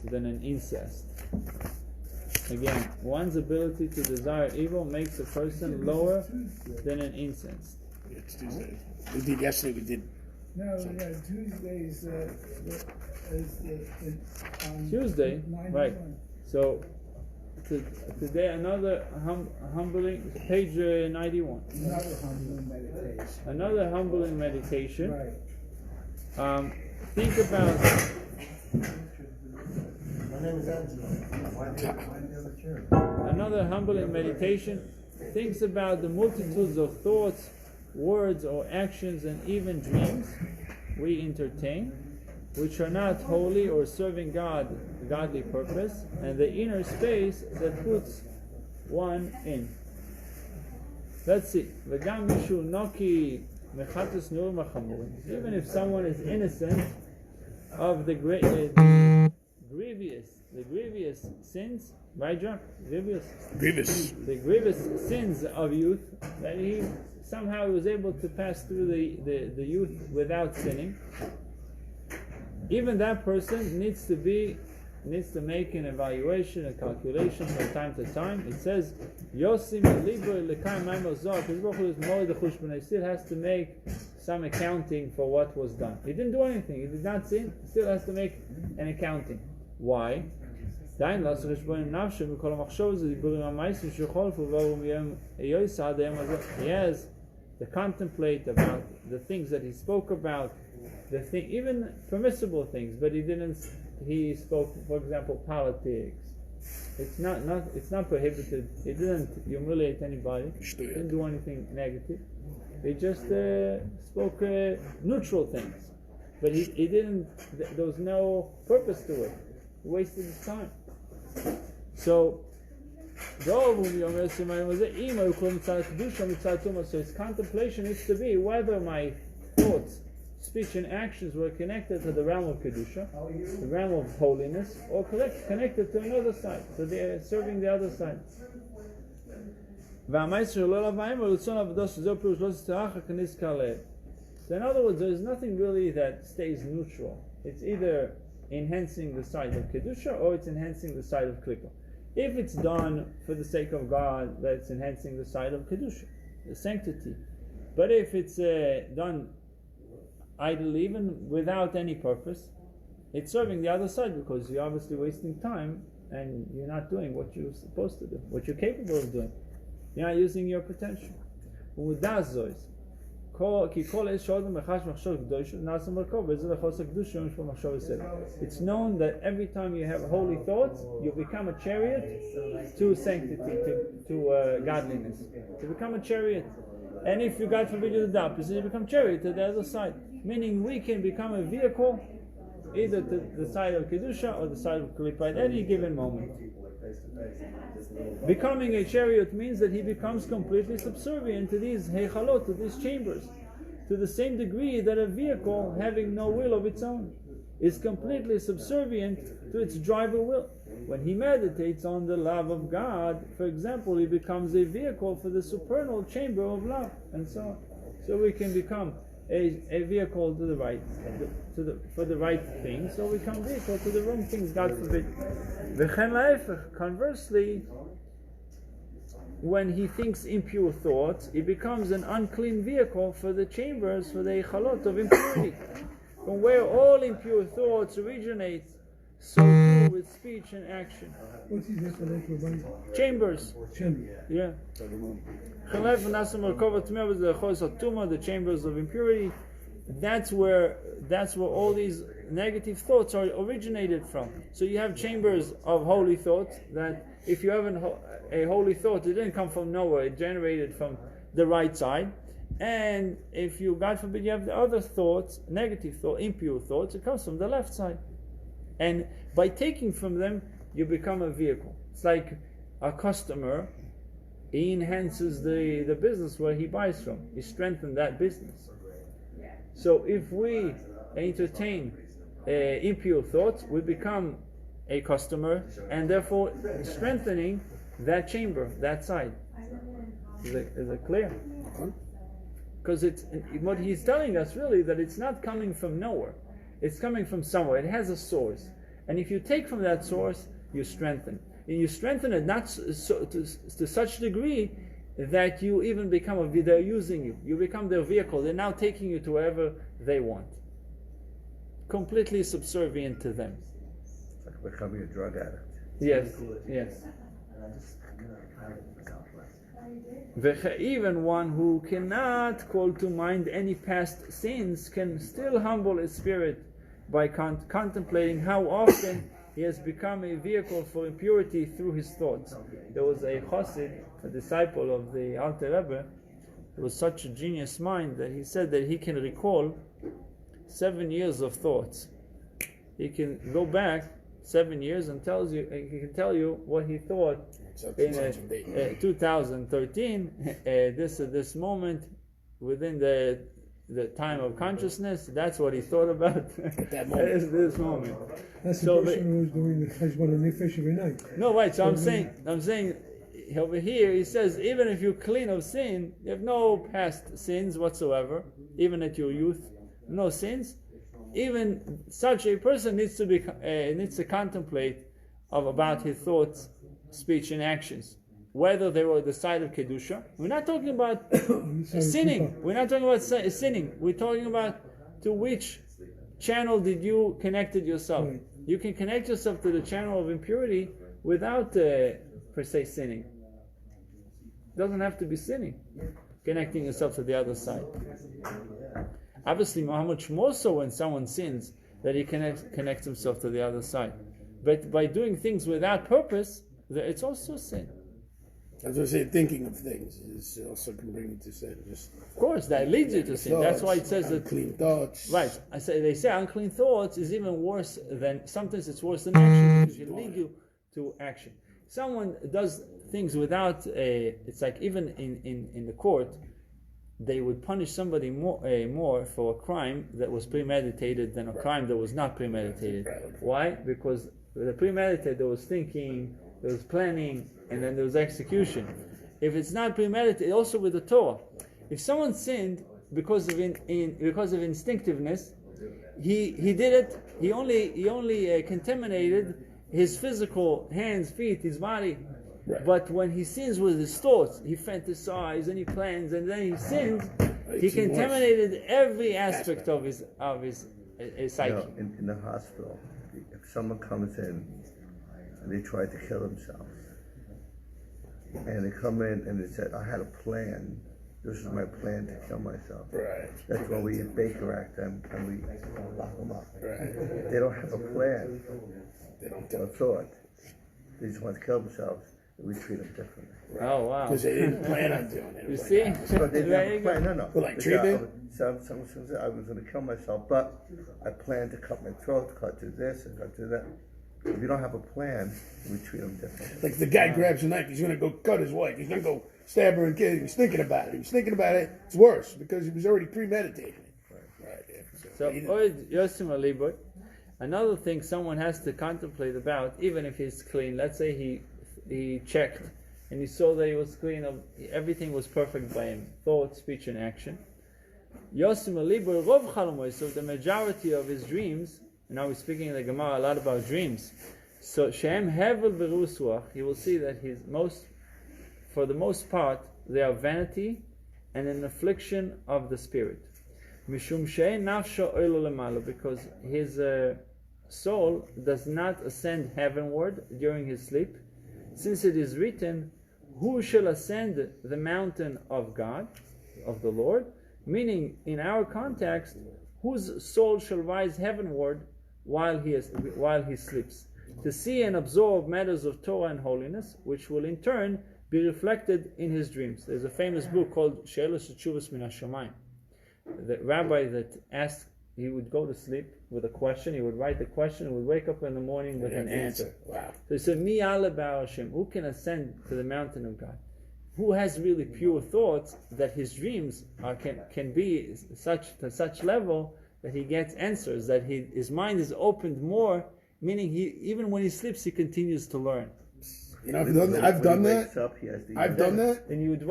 than an incest. Again, one's ability to desire evil makes a person lower than an incest. It's Tuesday. We did yesterday. We did. No, Tuesday is Tuesday, right? So today another humbling, page 91. Another humbling meditation. Right. Think about. My name is Angela. Another humbling meditation thinks about the multitudes of thoughts, words, or actions, and even dreams we entertain, which are not holy or serving godly purpose, and the inner space that puts one in. Let's see. Even if someone is innocent of the grievous sins, right, John? Grievous. The grievous sins of youth, that he somehow was able to pass through the youth without sinning. Even that person needs to make an evaluation, a calculation from time to time. It says, Yosim he still has to make some accounting for what was done. He didn't do anything, he did not sin, he still has to make an accounting. Why? He has to contemplate about the things that he spoke about, even permissible things, but he spoke, for example, politics. It's not prohibited. He didn't humiliate anybody. He didn't do anything negative. He just spoke neutral things. But he didn't, there was no purpose to it. He wasted his time. So his contemplation is to be whether my thoughts, speech, and actions were connected to the realm of Kedusha, the realm of holiness, or connected to another side, so they are serving the other side. So in other words, there is nothing really that stays neutral. It's either enhancing the side of Kedusha or it's enhancing the side of Klippa. If it's done for the sake of God, that's enhancing the side of Kedusha, the sanctity. But if it's done idly, even without any purpose, it's serving the other side because you're obviously wasting time and you're not doing what you're supposed to do, what you're capable of doing. You're not using your potential. It's known that every time you have holy thoughts, you become a chariot to sanctity, to godliness. To become a chariot. And if you, God forbid, you the opposite, you become chariot to the other side. Meaning we can become a vehicle either to the side of Kedusha or the side of Klippa at any given moment. Becoming a chariot means that he becomes completely subservient to these heichalot, to these chambers, to the same degree that a vehicle having no will of its own is completely subservient to its driver will. When he meditates on the love of God, for example, he becomes a vehicle for the supernal chamber of love, and so on. So we can become a vehicle to the right, for the right things, or become a vehicle to the wrong things, God forbid. Conversely, when he thinks impure thoughts, he becomes an unclean vehicle for the chambers, for the echalot of impurity. From where all impure thoughts originate, so too with speech and action. What's his definition? Chambers. Yeah. The chambers of impurity. That's where all these negative thoughts are originated from. So you have chambers of holy thoughts, that if you have a holy thought, it didn't come from nowhere, it generated from the right side. And if you, God forbid, you have the other thoughts, negative thoughts, impure thoughts, it comes from the left side. And by taking from them, you become a vehicle. It's like a customer, he enhances the business where he buys from. He strengthens that business. So if we entertain impure thoughts, we become a customer, and therefore strengthening that chamber, that side. Is it clear? Because it's what he's telling us really, that it's not coming from nowhere. It's coming from somewhere. It has a source. And if you take from that source, you strengthen. And you strengthen it not to such degree that you even become they're using you. You become their vehicle. They're now taking you to wherever they want. Completely subservient to them. It's like becoming a drug addict. Yes, yes. Even one who cannot call to mind any past sins can still humble his spirit by contemplating how often he has become a vehicle for impurity through his thoughts. There was a chassid, a disciple of the Alter Rebbe, who was such a genius mind that he said that he can recall 7 years of thoughts. He can go back 7 years and he can tell you what he thought in 2013, this moment within the time of consciousness. That's what he thought about. That moment. this moment. That's the So person who was doing the Cheshbon and Nefesh every night. No, right. So I'm saying over here he says even if you're clean of sin, you have no past sins whatsoever, even at your youth, no sins. Even such a person needs to contemplate about his thoughts, speech, and actions, whether they were the side of kedusha. We're not talking about sinning. We're not talking about sinning. We're talking about to which channel did you connected yourself. Right. You can connect yourself to the channel of impurity without per se sinning. It doesn't have to be sinning. Connecting yourself to the other side. Obviously, how much more so when someone sins that he connects himself to the other side. But by doing things without purpose, it's also sin. As I say, thinking of things is also can bring you to sin. Just Of course, that leads you to sin. That's why it says that. Clean thoughts. Right. They say unclean thoughts is even worse than, sometimes it's worse than action because it lead you to action. Someone does things without it's like even in the court, they would punish somebody more for a crime that was premeditated than a crime that was not premeditated. Why? Because the premeditated, there was thinking, there was planning, and then there was execution. If it's not premeditated, also with the Torah, if someone sinned because of instinctiveness, he did it. He only contaminated his physical hands, feet, his body. Right. But when he sins with his thoughts, he fantasizes and he plans, and then he sins. He contaminated every aspect of his psyche. In the hospital, if someone comes in and they try to kill themselves, and they come in and they said, "I had a plan. This is my plan to kill myself." Right. That's when we Baker Act them and we lock them up. Right. They don't have a plan. They don't Or thought. They just want to kill themselves. We treat them differently. Oh wow! Because they didn't plan on doing it. You see? But they didn't There have you a plan. go. No. Well, like They treatment? said, Someone said, I was going to kill myself, but I planned to cut my throat, cut to this, and cut to that. If you don't have a plan, we treat them differently. Like the guy grabs a knife, he's going to go cut his wife. He's going to go stab her and kill her. He's thinking about it. He was thinking about it. It's worse because he was already premeditating it. Right. Yeah. So, Yosim Aliboy, another thing someone has to contemplate about, even if he's clean. Let's say he checked and he saw that he was clean, everything was perfect by him, thought, speech, and action. Yosim Aliboy, Rov Chalomoy, so the majority of his dreams, and now we're speaking in the Gemara a lot about dreams. So Shem Hevel Berusuach, you will see that for the most part, they are vanity and an affliction of the spirit. Mishum she'en nafsho oilo lemalo, because his soul does not ascend heavenward during his sleep, since it is written, "Who shall ascend the mountain of God, of the Lord?" Meaning, in our context, whose soul shall rise heavenward while he sleeps, to see and absorb matters of Torah and holiness, which will in turn be reflected in his dreams. There's a famous book called She'elos Tshuvos Min HaShamayim. The rabbi that asked, he would go to sleep with a question, he would write the question, and would wake up in the morning with an answer. Wow. So he said, Mi ala bar Hashem, who can ascend to the mountain of God? Who has really pure thoughts that his dreams can be to such level that he gets answers, that his mind is opened more, meaning even when he sleeps, he continues to learn. You know, I've done that. Wakes up, he has the I've done that. And he would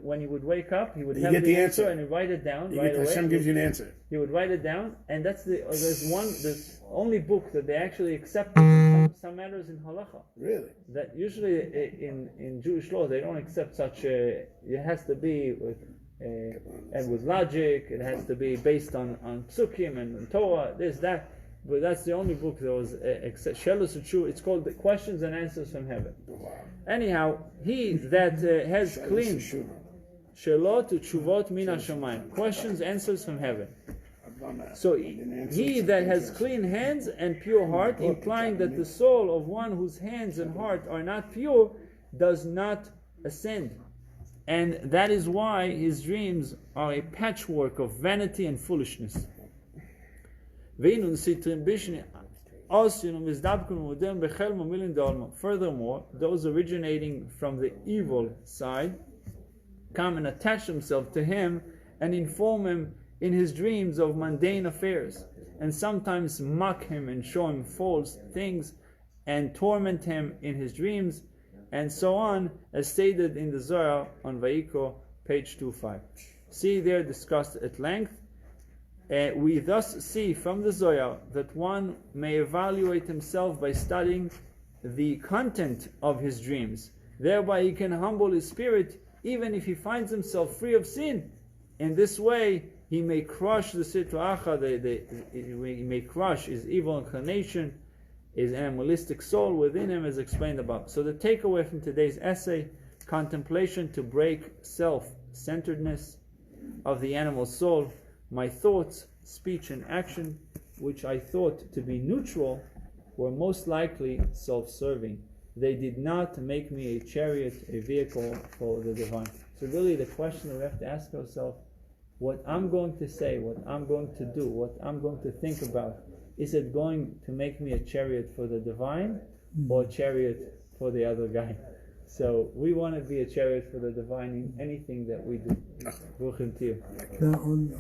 when he would wake up, he would You have get the the answer answer. and he'd write it down You right get, away. Hashem gives you an answer. He would write it down, and that's there's only book that they actually accept some matters in halacha. Really? That usually in Jewish law they don't accept such. It has to be with logic. It has to be based on psukim and Torah. This that. But that's the only book that was Shelos U'Tshuva. It's called the Questions and Answers from Heaven. Wow. Anyhow, he that has clean Shelot U'Tshuvot Min HaShamayim, questions, answers from heaven. I've done that. So An answer he to that the has answer. clean hands and pure heart, implying that the soul of one whose hands and heart are not pure does not ascend. And that is why his dreams are a patchwork of vanity and foolishness. Furthermore, those originating from the evil side come and attach themselves to him and inform him in his dreams of mundane affairs, and sometimes mock him and show him false things and torment him in his dreams, and so on, as stated in the Zohar on Vayikro, page 25. See there discussed at length. We thus see from the Zohar that one may evaluate himself by studying the content of his dreams. Thereby he can humble his spirit even if he finds himself free of sin. In this way he may crush the Sitra he may crush his evil inclination, his animalistic soul within him, as explained above. So the takeaway from today's essay: contemplation to break self-centeredness of the animal soul. My thoughts, speech, and action, which I thought to be neutral, were most likely self-serving. They did not make me a chariot, a vehicle for the divine. So really the question that we have to ask ourselves, what I'm going to say, what I'm going to do, what I'm going to think about, is it going to make me a chariot for the divine or a chariot for the other guy? So we want to be a chariot for the divine in anything that we do. Now on